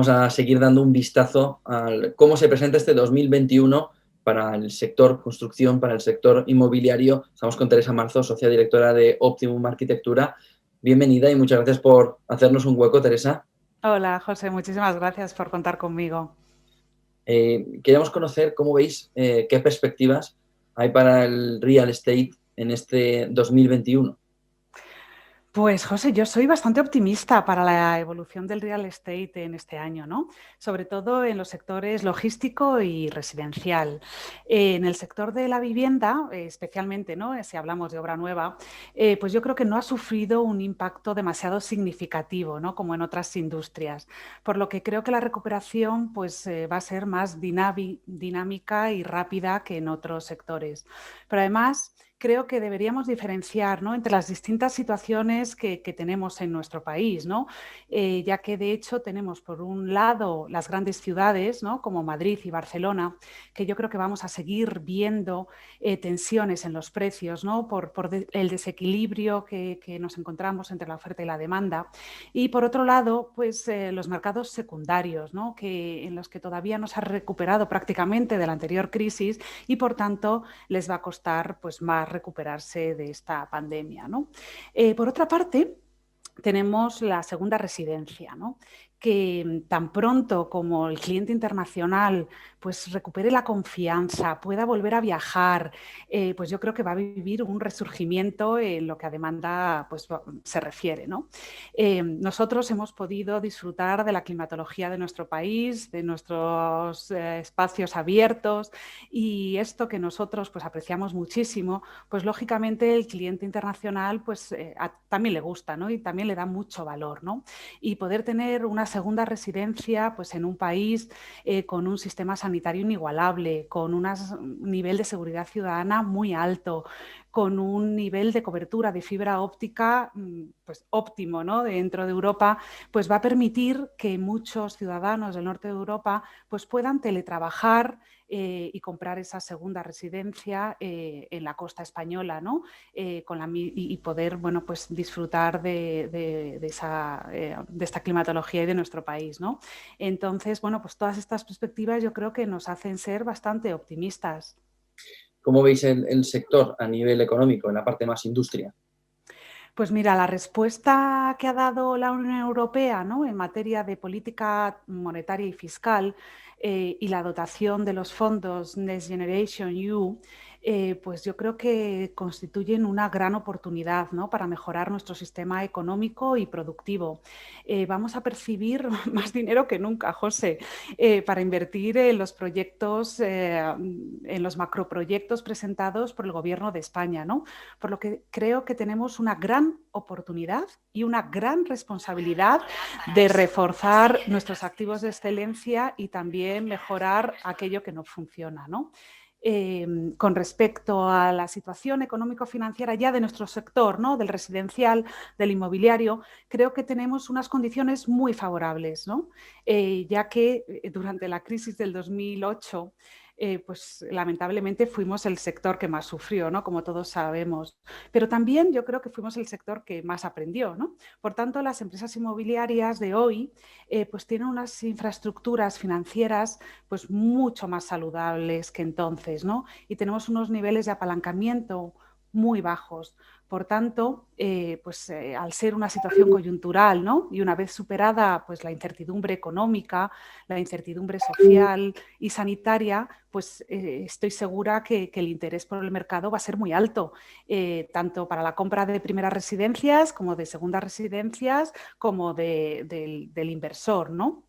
vamos a seguir dando un vistazo a cómo se presenta este 2021 para el sector construcción, para el sector inmobiliario. Estamos con Teresa Marzo, socia directora de Optimum Arquitectura. Bienvenida y muchas gracias por hacernos un hueco, Teresa. Hola, José, muchísimas gracias por contar conmigo. Queríamos conocer cómo veis, qué perspectivas hay para el real estate en este 2021. Pues, José, yo soy bastante optimista para la evolución del real estate en este año, ¿no? Sobre todo en los sectores logístico y residencial. En el sector de la vivienda, especialmente, ¿no? Si hablamos de obra nueva, pues yo creo que no ha sufrido un impacto demasiado significativo, ¿no? Como en otras industrias. Por lo que creo que la recuperación, pues, va a ser más dinámica y rápida que en otros sectores. Pero además, creo que deberíamos diferenciar, ¿no?, entre las distintas situaciones que tenemos en nuestro país, ¿no? Ya que de hecho tenemos por un lado las grandes ciudades, ¿no?, como Madrid y Barcelona, que yo creo que vamos a seguir viendo tensiones en los precios, ¿no?, por el desequilibrio que nos encontramos entre la oferta y la demanda. Y por otro lado, pues los mercados secundarios, ¿no?, en los que todavía no se ha recuperado prácticamente de la anterior crisis y por tanto les va a costar pues más recuperarse de esta pandemia, ¿no? Por otra parte, tenemos la segunda residencia, ¿no?, que tan pronto como el cliente internacional pues recupere la confianza, pueda volver a viajar, pues yo creo que va a vivir un resurgimiento en lo que a demanda pues, se refiere, ¿no? Nosotros hemos podido disfrutar de la climatología de nuestro país, de nuestros espacios abiertos, y esto que nosotros pues apreciamos muchísimo, pues lógicamente el cliente internacional pues también le gusta, ¿no?, y también le da mucho valor, ¿no? Y poder tener una segunda residencia pues en un país con un sistema sanitario inigualable, con un nivel de seguridad ciudadana muy alto, con un nivel de cobertura de fibra óptica pues óptimo, ¿no?, dentro de Europa, pues va a permitir que muchos ciudadanos del norte de Europa pues puedan teletrabajar y comprar esa segunda residencia en la costa española, ¿no?, y poder, bueno, pues disfrutar de esta climatología y de nuestro país, ¿no? Entonces, bueno, pues todas estas perspectivas yo creo que nos hacen ser bastante optimistas. ¿Cómo veis el sector a nivel económico, en la parte más industria? Pues mira, la respuesta que ha dado la Unión Europea, ¿no?, en materia de política monetaria y fiscal y la dotación de los fondos Next Generation EU, pues yo creo que constituyen una gran oportunidad, ¿no?, para mejorar nuestro sistema económico y productivo. Vamos a percibir más dinero que nunca, José, para invertir en los proyectos, en los macroproyectos presentados por el Gobierno de España, ¿no? Por lo que creo que tenemos una gran oportunidad y una gran responsabilidad de reforzar nuestros activos de excelencia y también mejorar aquello que no funciona, ¿no? Con respecto a la situación económico-financiera ya de nuestro sector, ¿no?, del residencial, del inmobiliario, creo que tenemos unas condiciones muy favorables, ¿no? Ya que durante la crisis del 2008 pues lamentablemente fuimos el sector que más sufrió, ¿no?, como todos sabemos, pero también yo creo que fuimos el sector que más aprendió, ¿no? Por tanto, las empresas inmobiliarias de hoy pues tienen unas infraestructuras financieras pues mucho más saludables que entonces, ¿no? Y tenemos unos niveles de apalancamiento muy bajos. Por tanto, al ser una situación coyuntural, ¿no?, y una vez superada pues, la incertidumbre económica, la incertidumbre social y sanitaria, pues estoy segura que el interés por el mercado va a ser muy alto, tanto para la compra de primeras residencias como de segundas residencias, como del inversor, ¿no?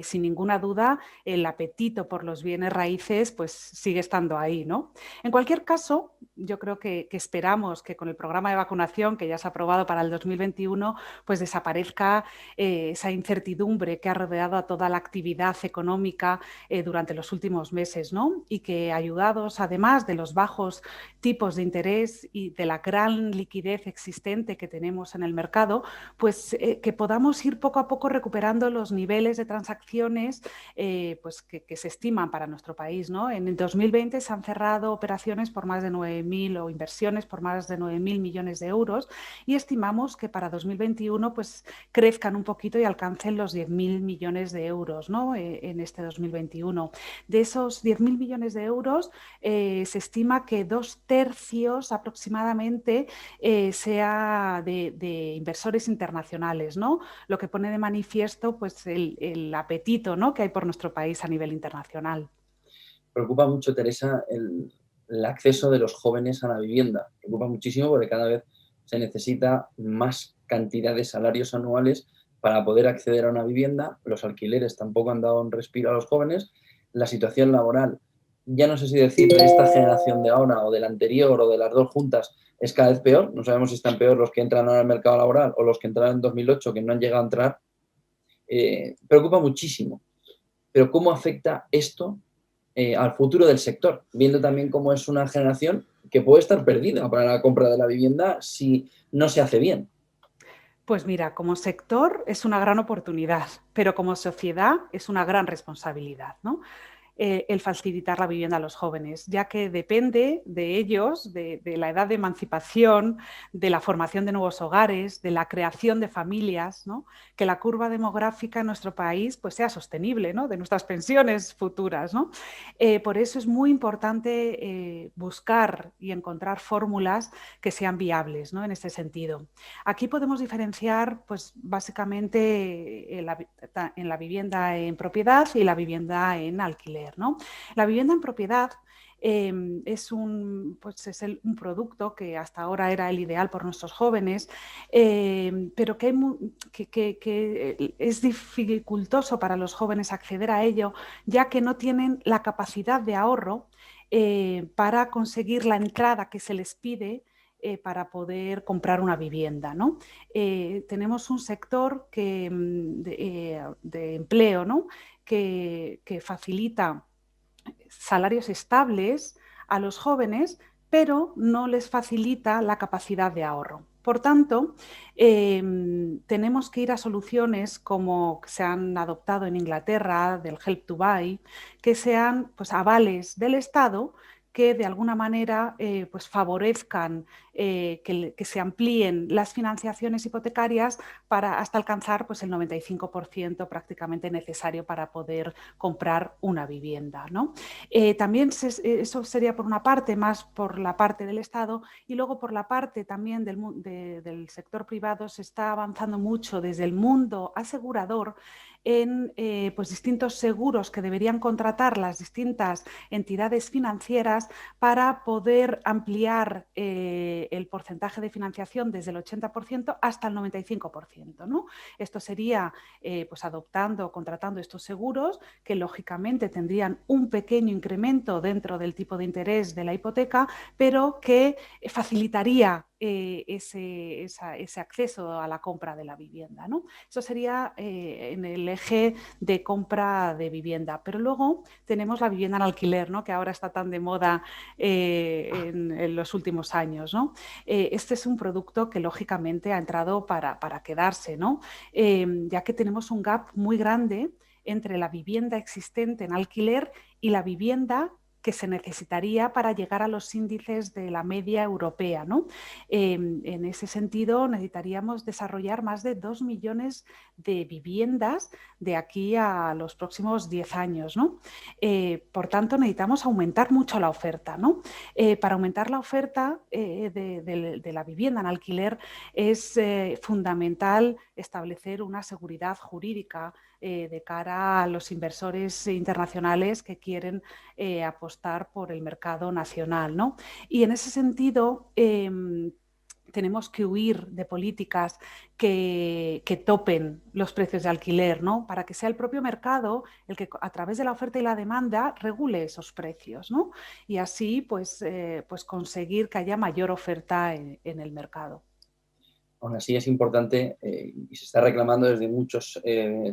Sin ninguna duda, el apetito por los bienes raíces pues sigue estando ahí, ¿no? En cualquier caso, yo creo que esperamos que con el programa de vacunación que ya se ha aprobado para el 2021, pues desaparezca esa incertidumbre que ha rodeado a toda la actividad económica durante los últimos meses, ¿no? Y que ayudados además de los bajos tipos de interés y de la gran liquidez existente que tenemos en el mercado, pues que podamos ir poco a poco recuperando los niveles de transacciones transacciones pues que se estiman para nuestro país, ¿no? En el 2020 se han cerrado operaciones por más de 9.000 o inversiones por más de 9.000 millones de euros y estimamos que para 2021 pues crezcan un poquito y alcancen los 10.000 millones de euros, ¿no? En este 2021. De esos 10.000 millones de euros se estima que 2/3 aproximadamente sea de inversores internacionales, ¿no? Lo que pone de manifiesto pues, el apetito, ¿no?, que hay por nuestro país a nivel internacional. Preocupa mucho, Teresa, el acceso de los jóvenes a la vivienda. Preocupa muchísimo porque cada vez se necesita más cantidad de salarios anuales para poder acceder a una vivienda. Los alquileres tampoco han dado un respiro a los jóvenes. La situación laboral, ya no sé si decir de esta generación de ahora o de la anterior o de las dos juntas, es cada vez peor. No sabemos si están peor los que entran ahora al mercado laboral o los que entraron en 2008, que no han llegado a entrar. Preocupa muchísimo. Pero ¿cómo afecta esto al futuro del sector? Viendo también cómo es una generación que puede estar perdida para la compra de la vivienda si no se hace bien. Pues mira, como sector es una gran oportunidad, pero como sociedad es una gran responsabilidad, ¿no? El facilitar la vivienda a los jóvenes, ya que depende de ellos, de la edad de emancipación, de la formación de nuevos hogares, de la creación de familias, ¿no? Que la curva demográfica en nuestro país pues, sea sostenible, ¿no?, de nuestras pensiones futuras, ¿no? Por eso es muy importante buscar y encontrar fórmulas que sean viables, ¿no?, en este sentido. Aquí podemos diferenciar pues, básicamente en la vivienda en propiedad y la vivienda en alquiler, ¿no? La vivienda en propiedad es un producto que hasta ahora era el ideal por nuestros jóvenes, pero que es dificultoso para los jóvenes acceder a ello, ya que no tienen la capacidad de ahorro para conseguir la entrada que se les pide para poder comprar una vivienda, ¿no? Tenemos un sector de empleo, ¿no?, que facilita salarios estables a los jóvenes, pero no les facilita la capacidad de ahorro. Por tanto, tenemos que ir a soluciones como se han adoptado en Inglaterra, del Help to Buy, que sean pues, avales del Estado que de alguna manera pues favorezcan que se amplíen las financiaciones hipotecarias hasta alcanzar pues, el 95% prácticamente necesario para poder comprar una vivienda, ¿no? También eso sería por una parte, más por la parte del Estado, y luego por la parte también del sector privado se está avanzando mucho desde el mundo asegurador en pues distintos seguros que deberían contratar las distintas entidades financieras para poder ampliar el porcentaje de financiación desde el 80% hasta el 95%, ¿no? Esto sería pues adoptando o contratando estos seguros que lógicamente tendrían un pequeño incremento dentro del tipo de interés de la hipoteca, pero que facilitaría ese acceso a la compra de la vivienda, ¿no? Eso sería en el eje de compra de vivienda. Pero luego tenemos la vivienda en alquiler, ¿no?, que ahora está tan de moda en los últimos años, ¿no? Este es un producto que lógicamente ha entrado para quedarse, ¿no? Ya que tenemos un gap muy grande entre la vivienda existente en alquiler y la vivienda que se necesitaría para llegar a los índices de la media europea, ¿no? En ese sentido, necesitaríamos desarrollar más de 2 millones de viviendas de aquí a los próximos 10 años, ¿no? Por tanto, necesitamos aumentar mucho la oferta, ¿no? Para aumentar la oferta de la vivienda en alquiler es fundamental establecer una seguridad jurídica de cara a los inversores internacionales que quieren apostar por el mercado nacional, ¿no? Y en ese sentido, tenemos que huir de políticas que topen los precios de alquiler, ¿no?, para que sea el propio mercado el que a través de la oferta y la demanda regule esos precios, ¿no? Y así pues conseguir que haya mayor oferta en el mercado. Aún así es importante y se está reclamando desde muchos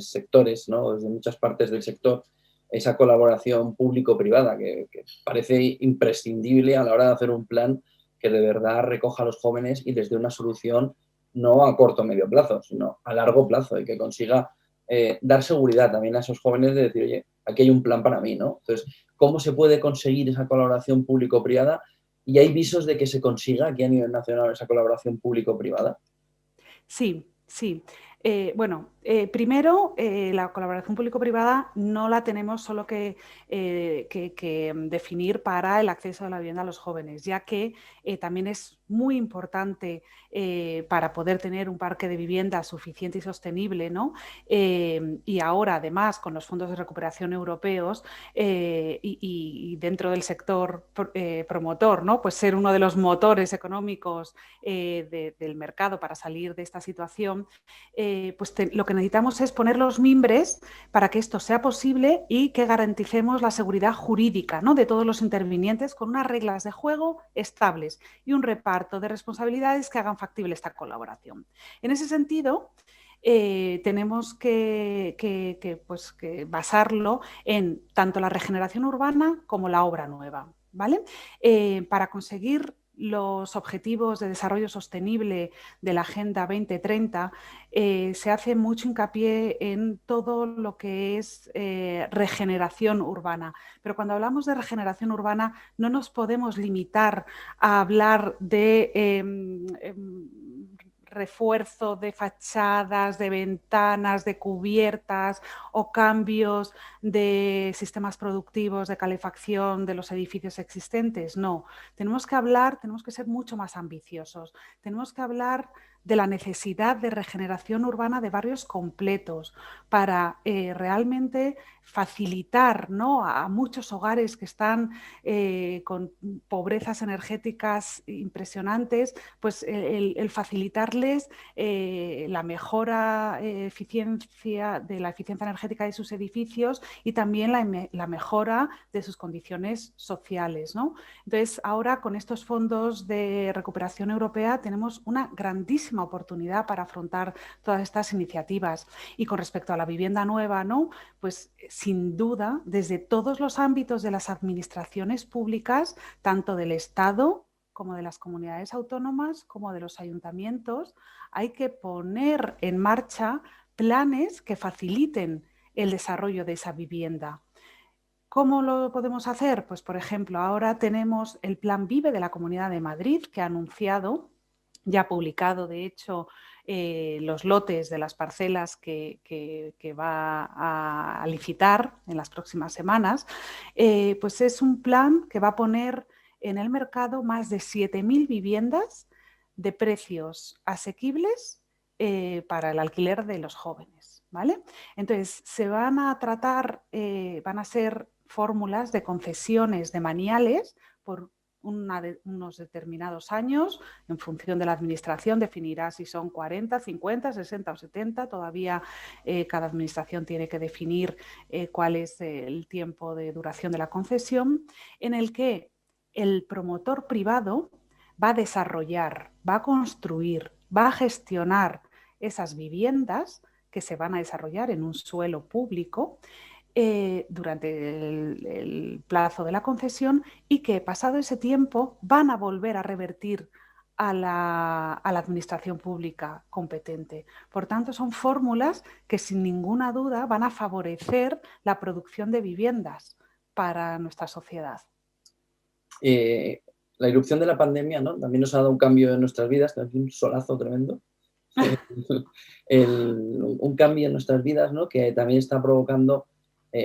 sectores, ¿no?, desde muchas partes del sector, esa colaboración público-privada que parece imprescindible a la hora de hacer un plan que de verdad recoja a los jóvenes y les dé una solución no a corto o medio plazo, sino a largo plazo y que consiga dar seguridad también a esos jóvenes de decir, oye, aquí hay un plan para mí, ¿no? Entonces, ¿cómo se puede conseguir esa colaboración público-privada? ¿Y hay visos de que se consiga aquí a nivel nacional esa colaboración público-privada? Sí, sí. Primero, la colaboración público-privada no la tenemos solo que definir para el acceso a la vivienda a los jóvenes, ya que también es muy importante para poder tener un parque de vivienda suficiente y sostenible, ¿no? Y ahora, además, con los fondos de recuperación europeos y dentro del sector promotor, ¿no? Pues ser uno de los motores económicos del mercado para salir de esta situación, lo que necesitamos es poner los mimbres para que esto sea posible y que garanticemos la seguridad jurídica, ¿no?, de todos los intervinientes con unas reglas de juego estables y un reparto de responsabilidades que hagan factible esta colaboración. En ese sentido, tenemos que basarlo en tanto la regeneración urbana como la obra nueva, ¿vale? Para conseguir los objetivos de desarrollo sostenible de la Agenda 2030, se hace mucho hincapié en todo lo que es regeneración urbana. Pero cuando hablamos de regeneración urbana no nos podemos limitar a hablar de refuerzo de fachadas, de ventanas, de cubiertas o cambios de sistemas productivos, de calefacción de los edificios existentes. No, tenemos que ser mucho más ambiciosos. Tenemos que hablar de la necesidad de regeneración urbana de barrios completos para realmente facilitar, ¿no?, a muchos hogares que están con pobrezas energéticas impresionantes, pues el facilitarles la mejora de la eficiencia energética de sus edificios y también la mejora de sus condiciones sociales, ¿no? Entonces, ahora con estos fondos de recuperación europea tenemos una grandísima oportunidad para afrontar todas estas iniciativas. Y con respecto a la vivienda nueva, ¿no?, pues sin duda, desde todos los ámbitos de las administraciones públicas, tanto del Estado como de las comunidades autónomas, como de los ayuntamientos, hay que poner en marcha planes que faciliten el desarrollo de esa vivienda. ¿Cómo lo podemos hacer? Pues, por ejemplo, ahora tenemos el Plan VIVE de la Comunidad de Madrid, que ha anunciado, ya ha publicado, de hecho, los lotes de las parcelas que va a licitar en las próximas semanas. Pues es un plan que va a poner en el mercado más de 7.000 viviendas de precios asequibles para el alquiler de los jóvenes, ¿vale? Entonces, se van a tratar, van a ser fórmulas de concesiones de maniales por unos determinados años. En función de la administración definirá si son 40, 50, 60 o 70. Todavía cada administración tiene que definir cuál es el tiempo de duración de la concesión, en el que el promotor privado va a desarrollar, va a construir, va a gestionar esas viviendas que se van a desarrollar en un suelo público durante el plazo de la concesión y que, pasado ese tiempo, van a volver a revertir a la administración pública competente. Por tanto, son fórmulas que sin ninguna duda van a favorecer la producción de viviendas para nuestra sociedad. La irrupción de la pandemia, ¿no?, también nos ha dado un cambio en nuestras vidas, un solazo tremendo. Un cambio en nuestras vidas, ¿no?, que también está provocando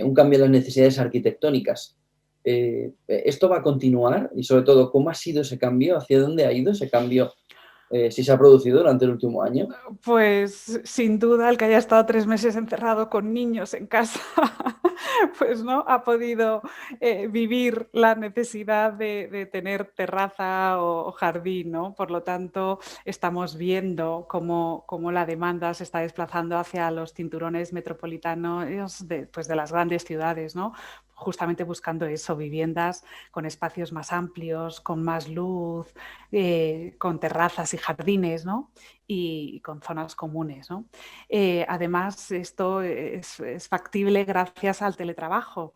un cambio en las necesidades arquitectónicas. ¿Esto va a continuar? Y sobre todo, ¿cómo ha sido ese cambio? ¿Hacia dónde ha ido ese cambio? Si se ha producido durante el último año. Pues sin duda el que haya estado 3 meses encerrado con niños en casa, pues no ha podido vivir la necesidad de tener terraza o jardín, ¿no? Por lo tanto, estamos viendo cómo la demanda se está desplazando hacia los cinturones metropolitanos de las grandes ciudades, ¿no? Justamente buscando eso, viviendas con espacios más amplios, con más luz, con terrazas y jardines, ¿no? y con zonas comunes, ¿no? Además, esto es factible gracias al teletrabajo.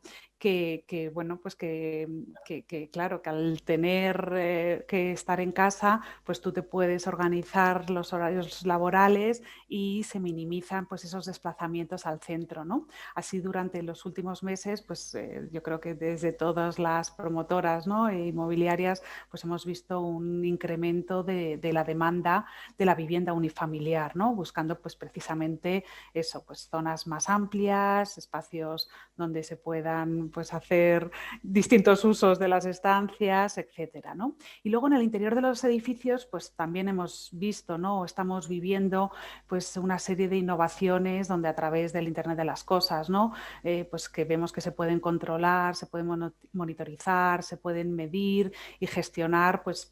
Bueno, pues claro, que al tener que estar en casa, pues tú te puedes organizar los horarios laborales y se minimizan pues esos desplazamientos al centro, ¿no? Así durante los últimos meses, pues yo creo que desde todas las promotoras, ¿no?, inmobiliarias, pues hemos visto un incremento de la demanda de la vivienda unifamiliar, ¿no? Buscando pues precisamente eso, pues zonas más amplias, espacios donde se puedan pues hacer distintos usos de las estancias, etcétera, ¿no? Y luego en el interior de los edificios pues también hemos visto, ¿no?, o estamos viviendo pues una serie de innovaciones donde a través del Internet de las cosas, ¿no?, pues que vemos que se pueden controlar, se pueden monitorizar, se pueden medir y gestionar pues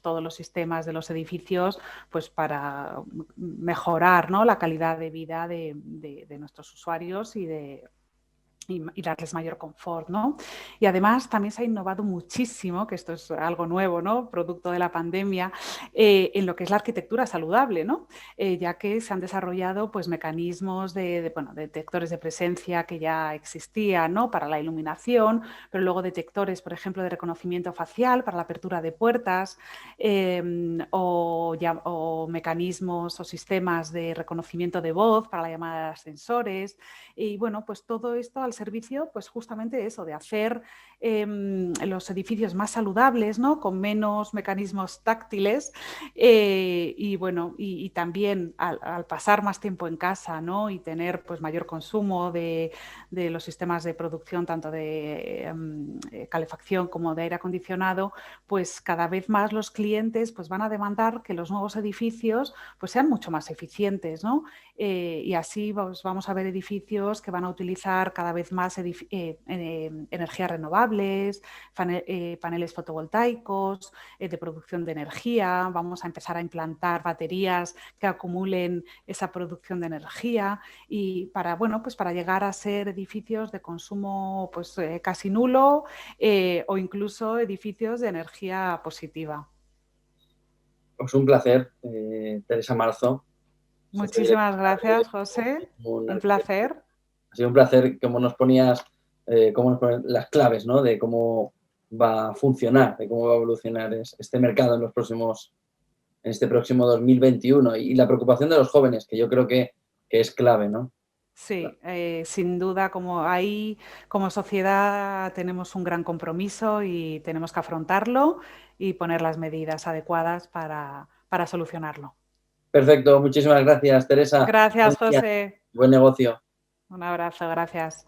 todos los sistemas de los edificios pues para mejorar, ¿no?, la calidad de vida de nuestros usuarios y darles mayor confort, ¿no? Y además también se ha innovado muchísimo, que esto es algo nuevo, ¿no?, producto de la pandemia, en lo que es la arquitectura saludable, ¿no? Ya que se han desarrollado pues mecanismos bueno, detectores de presencia que ya existían, ¿no?, para la iluminación, pero luego detectores, por ejemplo, de reconocimiento facial para la apertura de puertas, o mecanismos o sistemas de reconocimiento de voz para la llamada de ascensores. Y bueno, pues todo esto al servicio, pues justamente eso, de hacer los edificios más saludables, ¿no?, con menos mecanismos táctiles, y bueno, y también al pasar más tiempo en casa, ¿no?, y tener pues mayor consumo de los sistemas de producción, tanto de calefacción como de aire acondicionado, pues cada vez más los clientes pues van a demandar que los nuevos edificios pues sean mucho más eficientes, ¿no? Y así vamos a ver edificios que van a utilizar cada vez más energías renovables, paneles fotovoltaicos, de producción de energía. Vamos a empezar a implantar baterías que acumulen esa producción de energía y bueno, pues para llegar a ser edificios de consumo pues, casi nulo, o incluso edificios de energía positiva. Pues un placer, Teresa Marzo. Socia Muchísimas directora de gracias, José. Optimum Un Arquitectura. placer. Ha sido un placer cómo nos ponías las claves, ¿no?, de cómo va a funcionar, de cómo va a evolucionar este mercado en este próximo 2021 y la preocupación de los jóvenes, que yo creo que es clave, ¿no? Sí, sin duda, como ahí, como sociedad tenemos un gran compromiso y tenemos que afrontarlo y poner las medidas adecuadas para solucionarlo. Perfecto, muchísimas gracias, Teresa. Buen Gracias, día, José. buen negocio. Un abrazo, gracias.